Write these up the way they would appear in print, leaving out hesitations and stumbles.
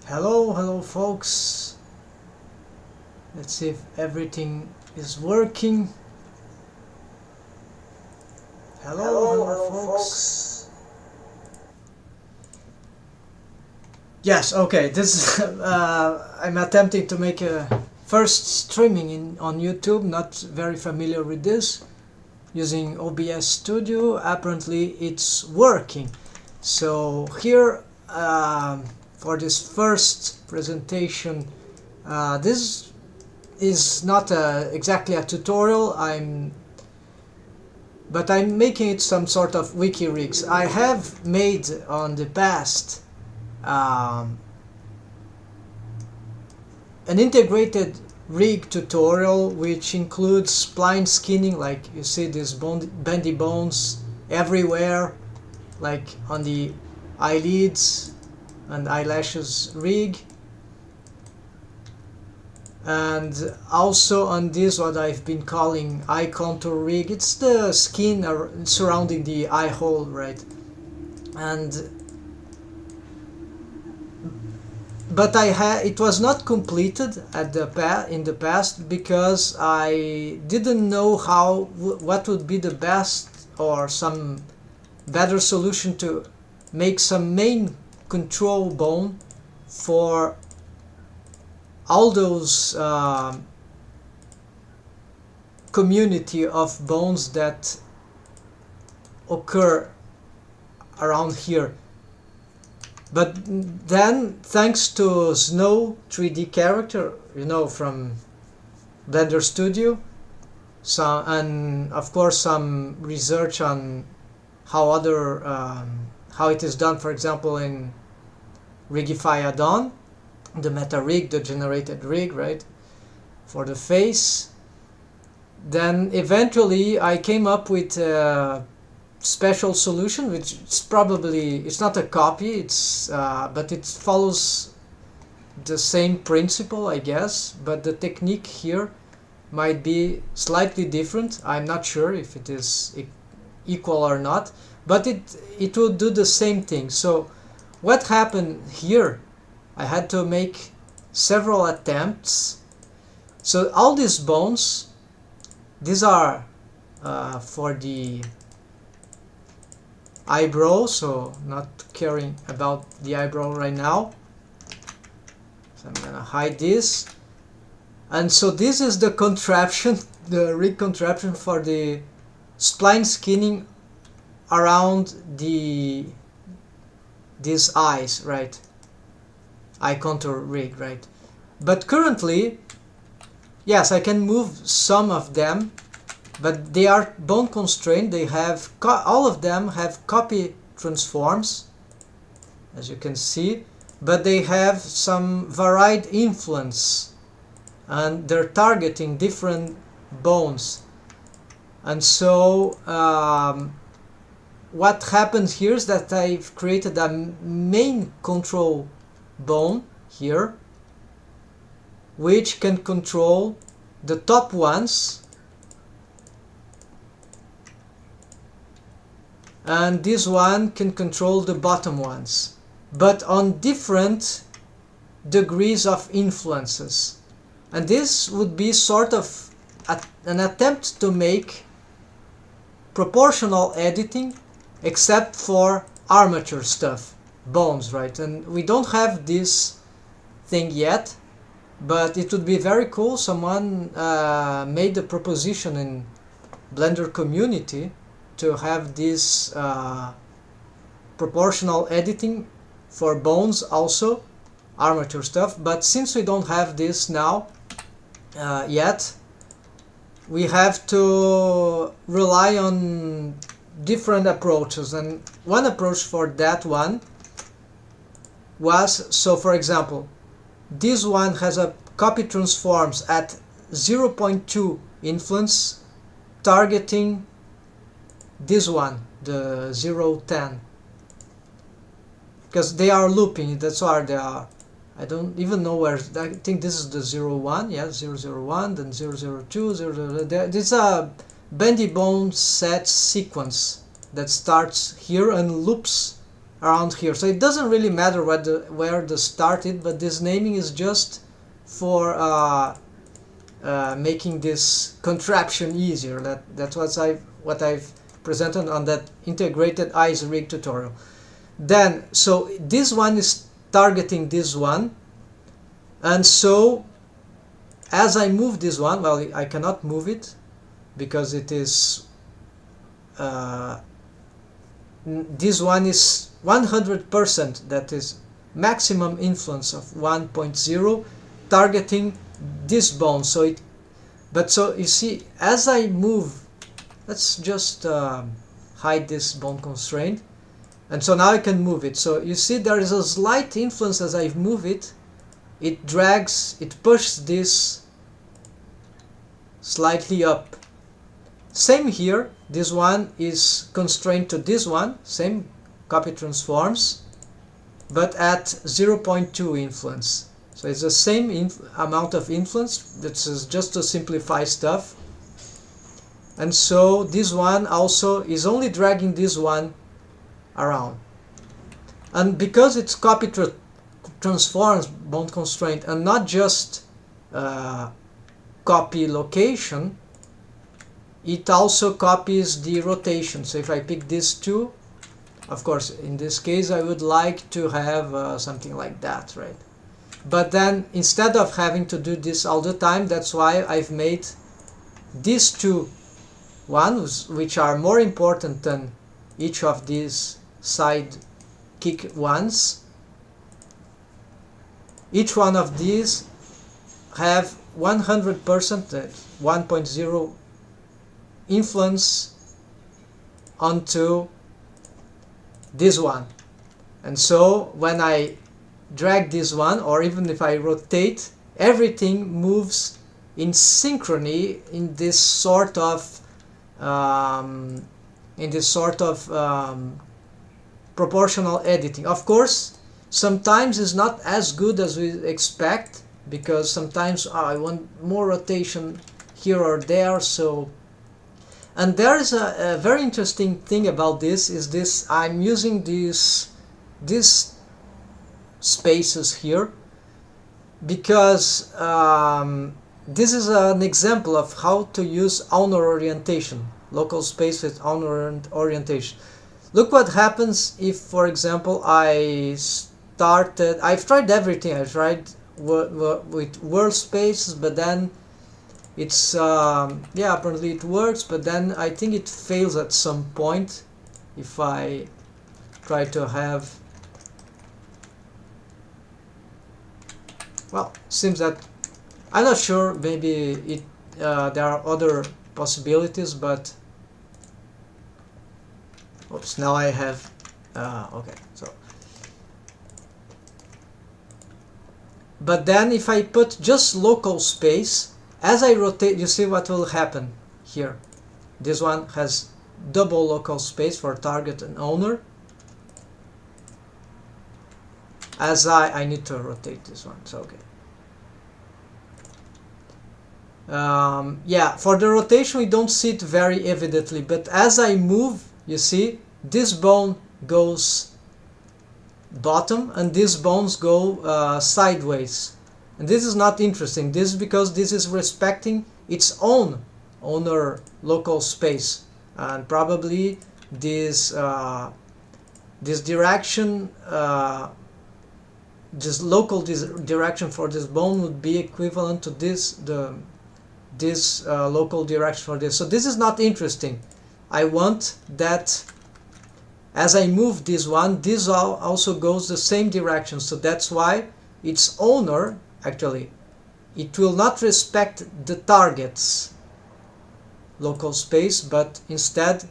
Hello folks. Let's see if everything is working. Hello folks. Yes, okay. This I'm attempting to make a first streaming on YouTube. Not very familiar with this. Using OBS Studio. Apparently it's working. So here for this first presentation, this is not exactly a tutorial. But I'm making it some sort of WikiRigs. I have made on the past an integrated rig tutorial which includes spline skinning, like you see these bendy bones everywhere, like on the eyelids and eyelashes rig, and also on this what I've been calling eye contour rig. It's the skin surrounding the eye hole, right? But it was not completed in the past because I didn't know what would be the best or some better solution to make some main control bone for all those community of bones that occur around here. But then, thanks to Snow 3D character, from Blender Studio, and of course some research on how it is done, for example, in Rigify add-on, the meta rig, the generated rig, right, for the face. Then eventually I came up with a special solution, which it's not a copy, but it follows the same principle, I guess, but the technique here might be slightly different. I'm not sure if it is equal or not, but it will do the same thing. So what happened here, I had to make several attempts. So all these bones, these are for the eyebrow, so not caring about the eyebrow right now. So I'm gonna hide this. And so this is the contraption, the rig contraption for the spline skinning around these eyes, right? Eye contour rig, right? But currently, yes, I can move some of them, but they are bone constrained. They have all of them have copy transforms, as you can see, but they have some varied influence, and they're targeting different bones. And so what happens here is that I've created a main control bone here, which can control the top ones, and this one can control the bottom ones, but on different degrees of influences. And this would be sort of an attempt to make proportional editing, except for armature stuff, bones, right? And we don't have this thing yet, but it would be very cool. Someone made a proposition in Blender community to have this proportional editing for bones, also armature stuff. But since we don't have this now yet, we have to rely on different approaches. And one approach for that one was, so for example, this one has a copy transforms at 0.2 influence, targeting this one, the 0.10, because they are looping. That's why they are. I don't even know where. I think this is the 0.1. Yeah, 0.01, then 0.02, 0.0. This is a bendy bone set sequence that starts here and loops around here. So it doesn't really matter where the start is, but this naming is just for making this contraption easier. That's what I've presented on that integrated Eyebrow Rig tutorial. Then, so this one is targeting this one, and so as I move this one, well, I cannot move it because it is this one is 100%, that is maximum influence of 1.0 targeting this bone. So it, but so you see, as I move, let's just hide this bone constraint, and so now I can move it. So you see there is a slight influence as I move it. It drags, it pushes this slightly up. Same here, this one is constrained to this one, same copy transforms, but at 0.2 influence. So it's the same amount of influence. This is just to simplify stuff. And so this one also is only dragging this one around. And because it's copy transforms bone constraint and not just copy location, it also copies the rotation. So if I pick these two, of course in this case I would like to have something like that, right? But then instead of having to do this all the time, that's why I've made these two ones, which are more important than each of these side kick ones. Each one of these have 100%, 1.0 influence onto this one. And so when I drag this one, or even if I rotate, everything moves in synchrony in this sort of proportional editing. Of course, sometimes it's not as good as we expect, because sometimes I want more rotation here or there. So, and there is a very interesting thing about this, is this I'm using these spaces here because this is an example of how to use owner orientation, local space with owner orientation. Look what happens if, for example, I've tried everything. I tried with world spaces, but then it's yeah, apparently it works, but then I think it fails at some point if I try to have, well, seems that I'm not sure, maybe it there are other possibilities, but oops, now I have okay, so but then if I put just local space, as I rotate, you see what will happen here. This one has double local space for target and owner. As I need to rotate this one, so okay. Yeah, for the rotation we don't see it very evidently, but as I move, you see this bone goes bottom and these bones go sideways, and this is not interesting. This is because this is respecting its own owner local space, and probably this this direction, this local direction for this bone would be equivalent to this local direction for this. So this is not interesting. I want that as I move this one, this also goes the same direction. So that's why its owner, actually, it will not respect the target's local space, but instead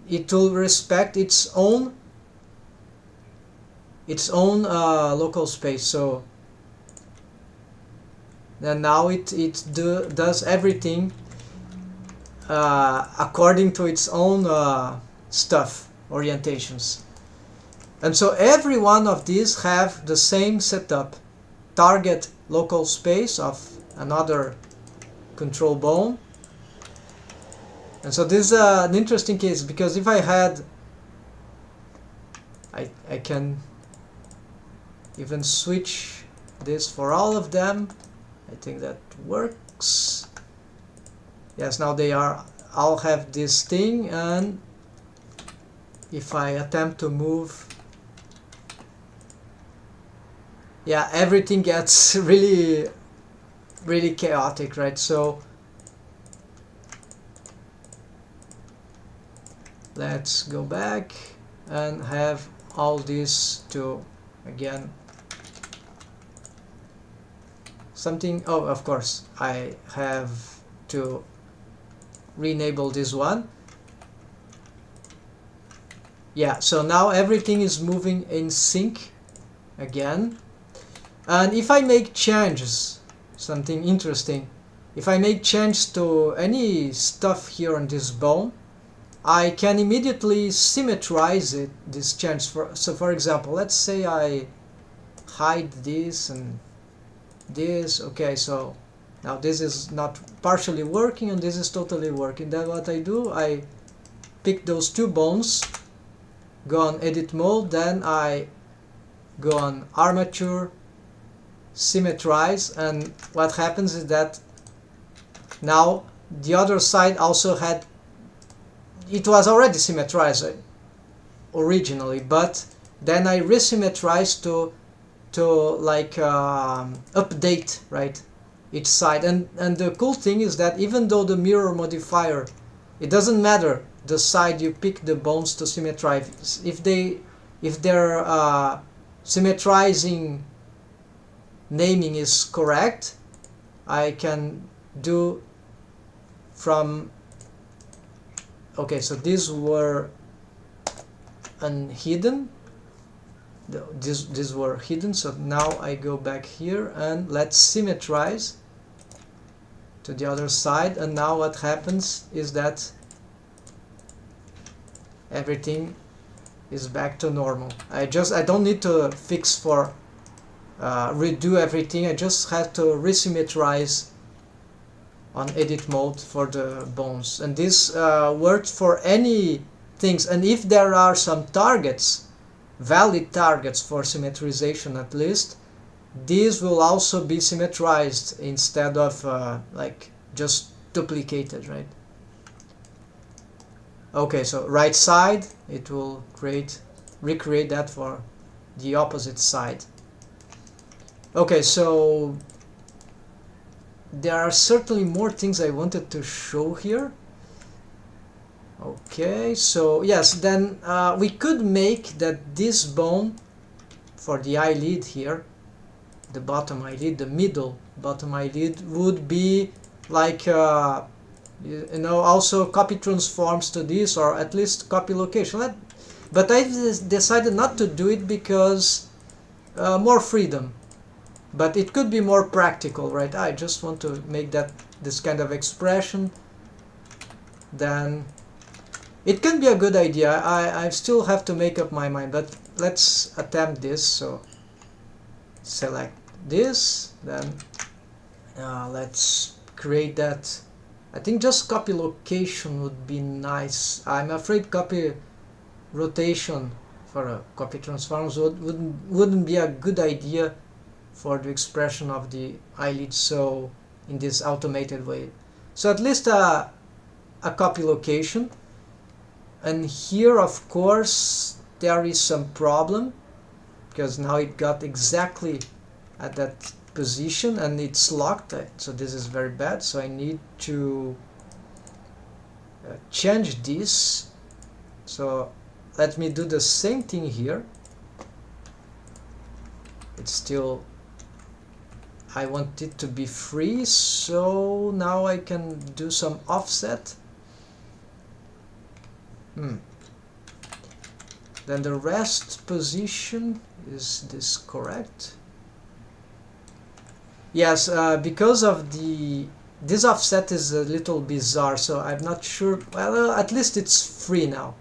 it will respect its own local space. So then now it does everything according to its own stuff, orientations. And so every one of these have the same setup: target local space of another control bone. And so this is an interesting case, because if I had I can even switch this for all of them. I think that works. Yes, now they are all have this thing, and if I attempt to move, yeah, everything gets really chaotic, right? So let's go back and have all this to again something. Oh, of course I have to re-enable this one. Yeah, so now everything is moving in sync again. And if I make changes, something interesting, if I make change to any stuff here on this bone, I can immediately symmetrize it, this change. So for example, let's say I hide this and this. Okay, so now this is not partially working and this is totally working. Then what I do, I pick those two bones, go on edit mode, then I go on armature, symmetrize, and what happens is that now the other side also had, it was already symmetrized originally, but then I resymmetrize to like update, right, each side. And the cool thing is that even though the mirror modifier, it doesn't matter the side you pick the bones to symmetrize, if their symmetrizing naming is correct, I can do from, okay, so these were unhidden, these were hidden, so now I go back here and let's symmetrize to the other side, and now what happens is that everything is back to normal. I don't need to fix for redo everything, I just have to resymmetrize on edit mode for the bones, and this works for any things. And if there are some targets, valid targets for symmetrization at least, these will also be symmetrized instead of like just duplicated, right? Okay, so right side, it will recreate that for the opposite side. Okay, so there are certainly more things I wanted to show here. Okay, so yes, then we could make that this bone for the eyelid here, the bottom eyelid, the middle bottom eyelid, would be like you know, also copy transforms to this, or at least copy location. But I decided not to do it because more freedom. But it could be more practical, right? I just want to make that this kind of expression. Then it can be a good idea. I still have to make up my mind, but let's attempt this. So select this, then let's create that. I think just copy location would be nice. I'm afraid copy rotation for a copy transforms wouldn't be a good idea for the expression of the eyelid, so in this automated way. So at least a copy location. And here of course there is some problem, because now it got exactly at that position and it's locked, so this is very bad. So I need to change this. So let me do the same thing here. It's still, I want it to be free, so now I can do some offset. Then the rest position, is this correct? Yes, because of this offset is a little bizarre, so I'm not sure. Well, at least it's free now,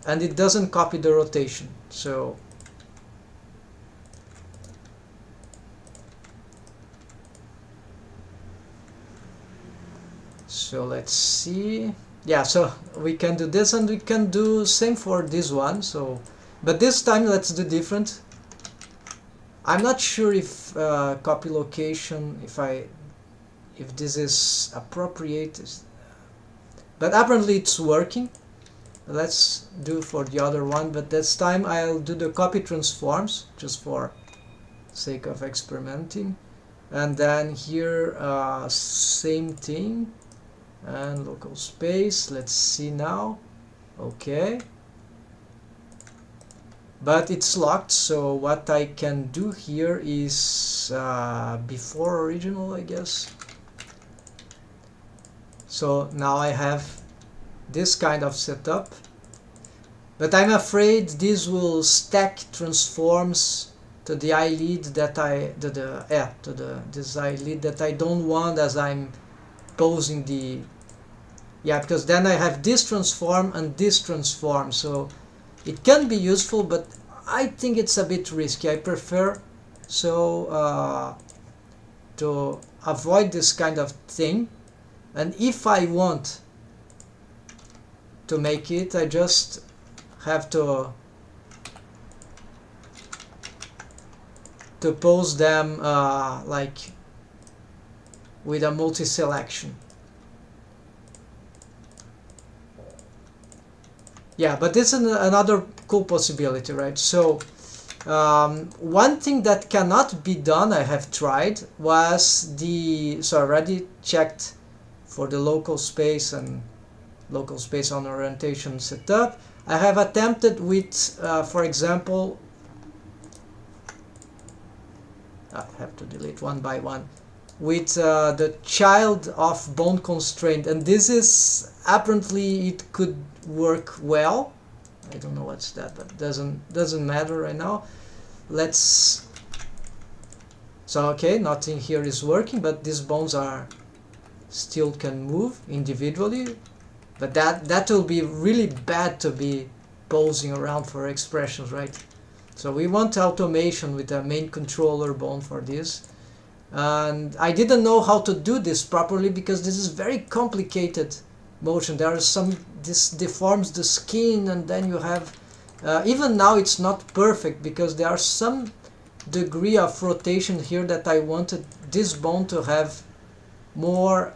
and it doesn't copy the rotation. So let's see. yeah, so we can do this, and we can do same for this one. So, but this time let's do different. I'm not sure if copy location, if this is appropriate, but apparently it's working. Let's do for the other one, but this time I'll do the copy transforms just for sake of experimenting. And then here same thing, and local space. Let's see now. Okay, but it's locked, so what I can do here is before original, I guess. So now I have this kind of setup, but I'm afraid this will stack transforms to the eyelid that this eyelid that I don't want as I'm posing the, because then I have this transform and this transform, so it can be useful, but I think it's a bit risky. I prefer to avoid this kind of thing, and if I want to make it, I just have to pose them like with a multi-selection. Yeah, but this is another cool possibility, right? So one thing that cannot be done, I have tried, was so I already checked for the local space and local space on orientation setup. I have attempted with, for example, I have to delete one by one, with the child of bone constraint, and this is apparently it could work well. I don't know what's that, but doesn't matter right now. Let's, so okay, nothing here is working, but these bones are still can move individually, but that will be really bad to be posing around for expressions, right? So we want automation with a main controller bone for this. And I didn't know how to do this properly because this is very complicated motion. There are some, this deforms the skin, and then you have, even now it's not perfect because there are some degree of rotation here that I wanted this bone to have more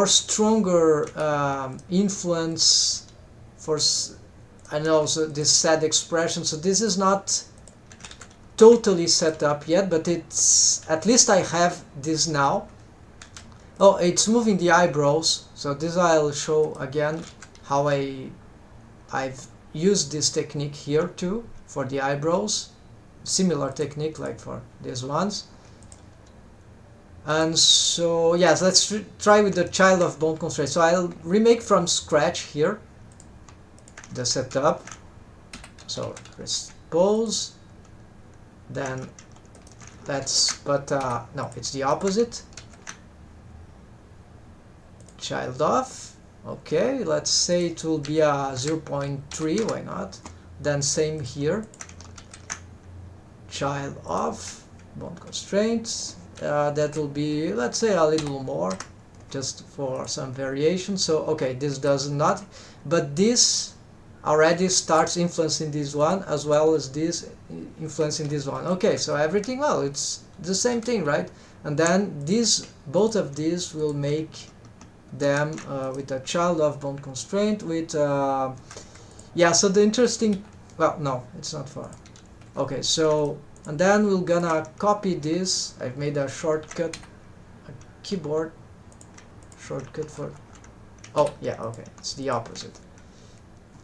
stronger influence for, I know, so this sad expression. So this is not totally set up yet, but it's, at least I have this now. Oh, it's moving the eyebrows. So this I'll show again how I've used this technique here too for the eyebrows. Similar technique like for these ones. And so yes, let's try with the child of bone constraint. So I'll remake from scratch here the setup. So press pose, then let's, but no, it's the opposite. Child off. Okay, let's say it will be a 0.3, why not? Then same here. Child off, bone constraints. That will be, let's say, a little more, just for some variation. So okay, this does not, but this already starts influencing this one as well as this influencing this one. Okay, so everything, well, it's the same thing, right? And then these, both of these will make them with a child of bone constraint with yeah. So the interesting, well, no, it's not far. Okay, so, and then we're gonna copy this. I've made a shortcut, a keyboard shortcut for, oh yeah, okay, it's the opposite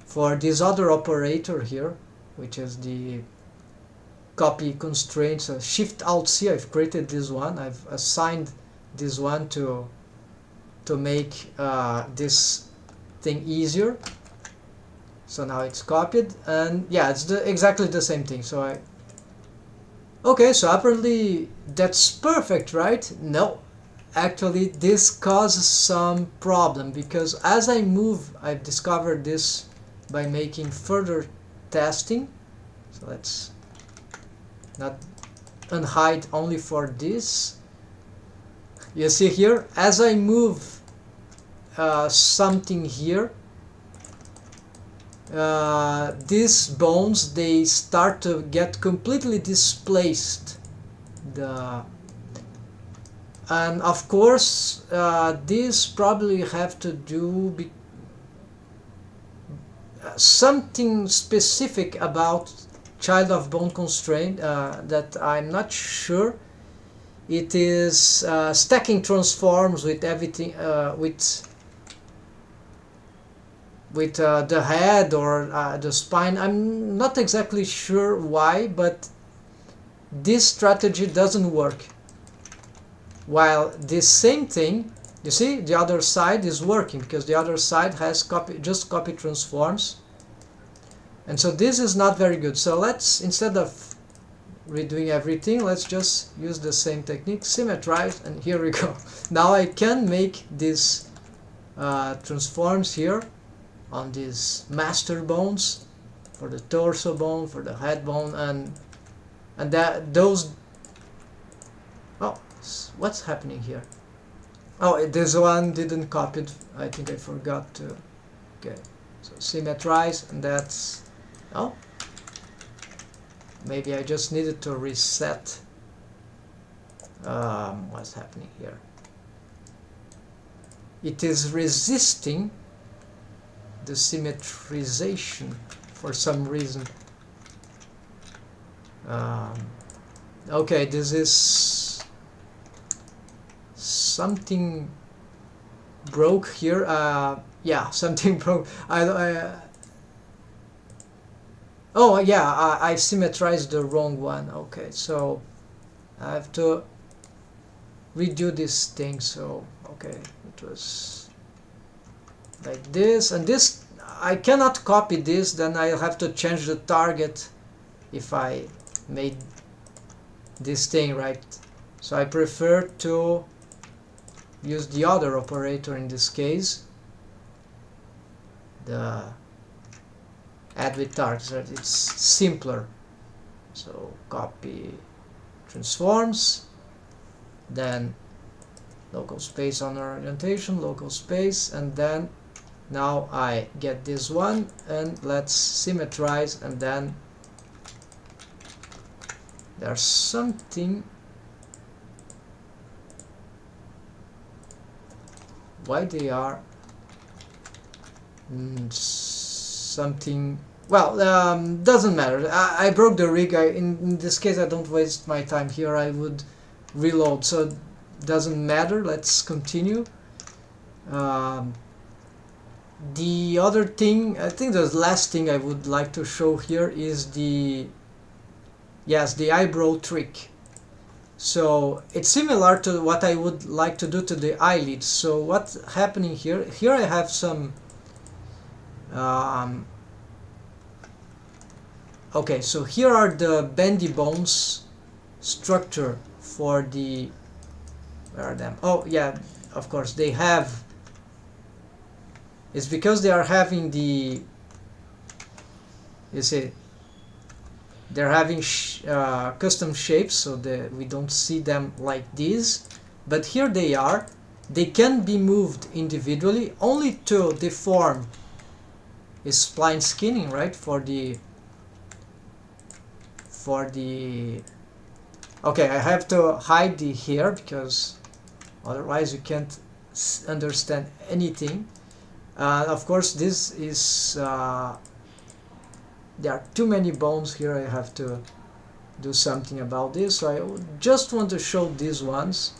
for this other operator here, which is the copy constraints. Shift Alt C, I've created this one. I've assigned this one to make this thing easier. So now it's copied, and yeah, it's exactly the same thing. So okay, so apparently that's perfect, right? No, actually this causes some problem, because as I move, I've discovered this by making further testing. So let's not unhide only for this. You see here, as I move something here, these bones, they start to get completely displaced. And of course, this probably have to do something specific about child of bone constraint that I'm not sure. It is stacking transforms with everything, with the head or the spine. I'm not exactly sure why, but this strategy doesn't work. While this same thing, you see, the other side is working because the other side has just copy transforms. And so this is not very good. So let's, instead of redoing everything, let's just use the same technique, symmetrize, and here we go. Now I can make these transforms here on these master bones, for the torso bone, for the head bone, and that those. Oh, what's happening here? Oh, this one didn't copy it. I think I forgot to. Okay, so symmetrize, and that's. Oh, maybe I just needed to reset. What's happening here? It is resisting the symmetrization for some reason. Okay, this is something broke here. Yeah, something broke. Oh yeah, I symmetrized the wrong one. Okay, so I have to redo this thing. So okay, it was like this, and this I cannot copy this, then I'll have to change the target if I made this thing, right? So I prefer to use the other operator in this case, the add with target. It's simpler. So copy transforms, then local space on orientation, local space, and then now I get this one, and let's symmetrize, and then there's something. Why they are something. Well, doesn't matter. I broke the rig. In this case, I don't waste my time here. I would reload, so doesn't matter. Let's continue. The other thing, I think the last thing I would like to show here is the eyebrow trick. So it's similar to what I would like to do to the eyelids. So what's happening here? Here I have some okay, so here are the bendy bones structure for the, where are them? Oh yeah, of course they have. It's because they are having the, you see, they're having custom shapes, so that we don't see them like this. But here they are. They can be moved individually, only to deform is spline skinning, right? For the okay, I have to hide the hair because otherwise you can't understand anything. Of course, this is there are too many bones here. I have to do something about this. So I just want to show these ones.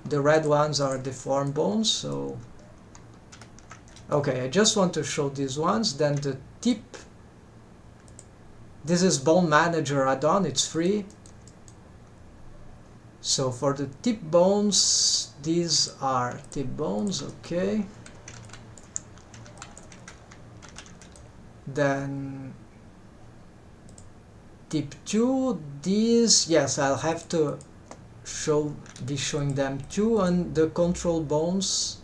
The red ones are deformed bones. So okay, I just want to show these ones. Then the tip. This is Bone Manager add-on. It's free. So for the tip bones, these are tip bones. Okay. Then tip 2, these, yes, I'll have to be showing them too, and the control bones.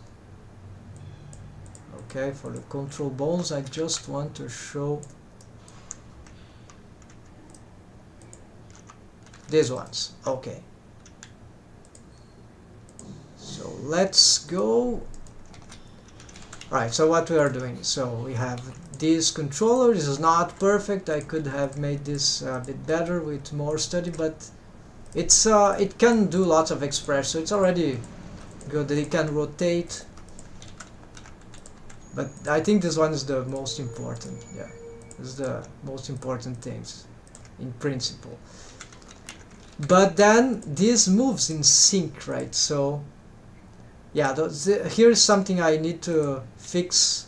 Okay, for the control bones I just want to show these ones. Okay, So let's go. Alright, so what we are doing, so we have this controller. This is not perfect. I could have made this a bit better with more study, but it's it can do lots of express, so it's already good that it can rotate. But I think this one is the most important. Yeah, this is the most important things in principle. But then this moves in sync, right? So yeah, here's something I need to fix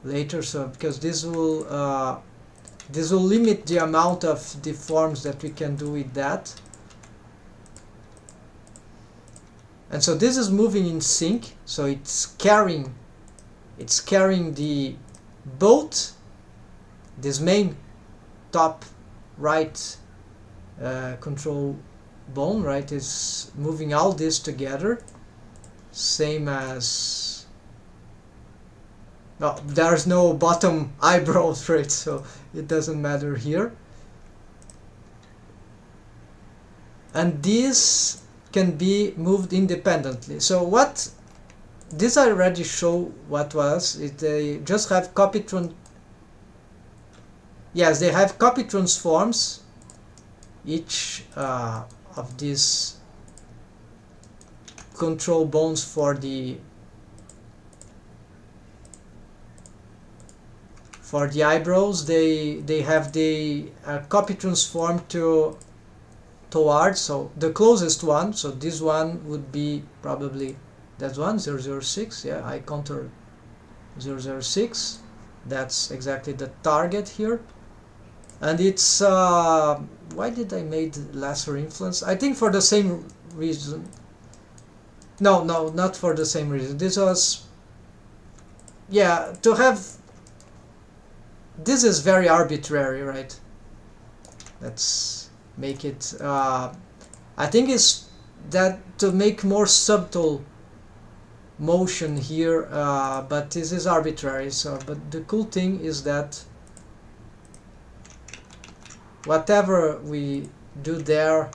later. So because this will limit the amount of deforms that we can do with that. And so this is moving in sync. So it's carrying the both this main top right control bone, right, is moving all this together, same as, well, there's no bottom eyebrows, right, so it doesn't matter here. And this can be moved independently. So what this I already show what was it. They just have copy yes, they have copy transforms. Each of these control bones for the eyebrows, they have the copy transform towards, so the closest one, so this one would be probably that one, 006, yeah, eye contour 006. That's exactly the target here. And it's why did I made laser influence? I think for the same reason. No, not for the same reason. This was, yeah, to have, this is very arbitrary, right? Let's make it, I think it's that to make more subtle motion here, but this is arbitrary. So, but the cool thing is that whatever we do there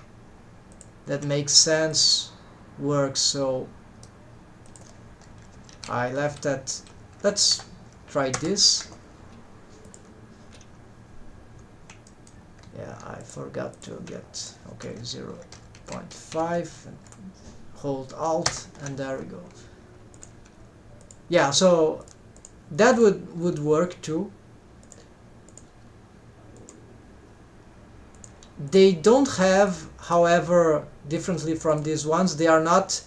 that makes sense works. So I left that. Let's try this. Yeah, I forgot to get, okay, 0.5 and hold Alt, and there we go. Yeah, so that would work too. They don't have, however, differently from these ones, they are not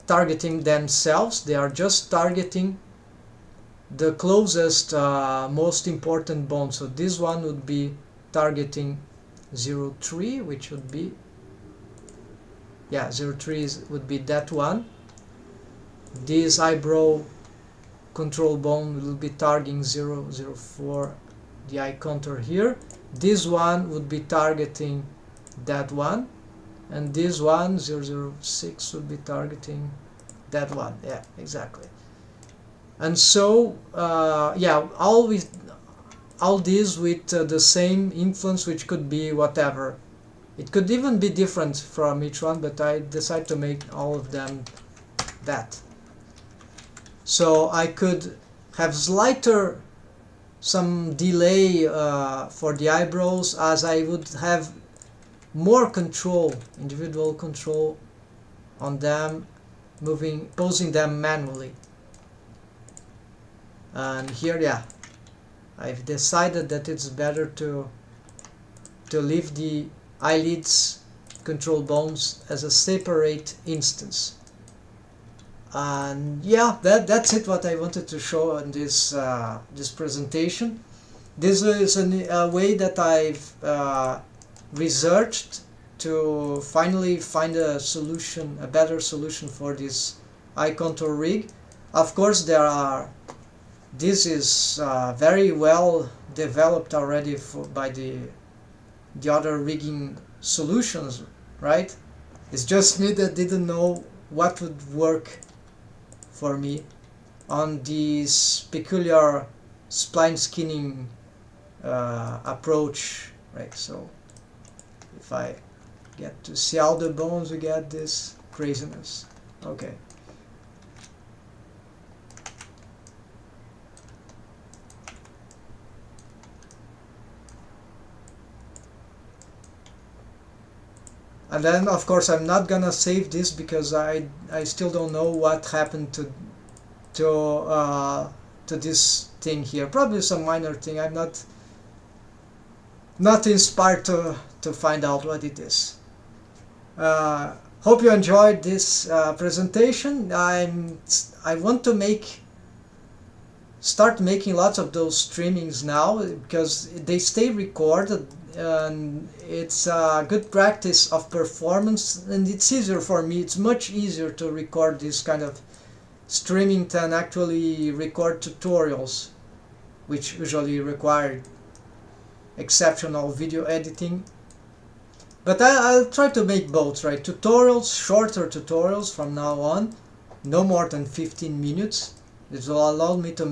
targeting themselves, they are just targeting the closest most important bone. So this one would be targeting 0.3, which would be, yeah, 0.3 would be that one. This eyebrow control bone will be targeting 0.04, the eye contour here. This one would be targeting that one, and this one, 0.06, would be targeting that one. Yeah, exactly. And so yeah, all these with the same influence, which could be whatever. It could even be different from each one, but I decided to make all of them that. So I could have slighter some delay for the eyebrows, as I would have more control, individual control on them, posing them manually. And here, yeah, I've decided that it's better to leave the eyelids control bones as a separate instance. And yeah, that's it what I wanted to show in this this presentation. This is a way that I've researched to finally find a solution, a better solution for this eye contour rig. Of course, this is very well developed already by the other rigging solutions, right? It's just me that didn't know what would work for me on this peculiar spline skinning approach, right? So if I get to see all the bones, we get this craziness. Okay. And then of course I'm not gonna save this because I still don't know what happened to this thing here. Probably some minor thing. I'm not inspired to find out what it is. Hope you enjoyed this presentation. I want to start making lots of those streamings now because they stay recorded and it's a good practice of performance, and it's easier for me. It's much easier to record this kind of streaming than actually record tutorials, which usually require exceptional video editing. But I'll try to make both, right? Tutorials, shorter tutorials from now on, no more than 15 minutes. This will allow me to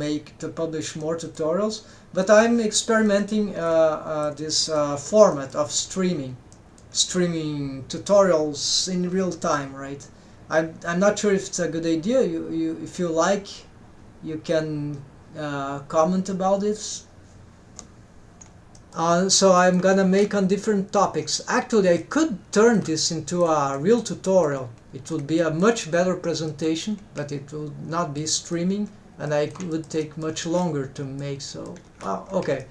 publish more tutorials. But I'm experimenting this format of streaming tutorials in real time, right? I'm not sure if it's a good idea. If you like, you can comment about this. So I'm gonna make on different topics. Actually, I could turn this into a real tutorial. It would be a much better presentation, but it would not be streaming, and I would take much longer to make. So, okay.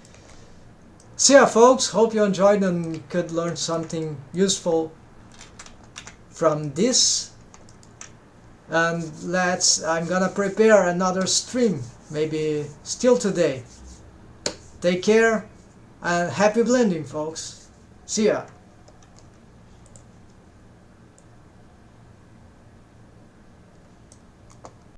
See ya, folks. Hope you enjoyed and could learn something useful from this. And I'm gonna prepare another stream, maybe still today. Take care. And happy blending, folks. See ya.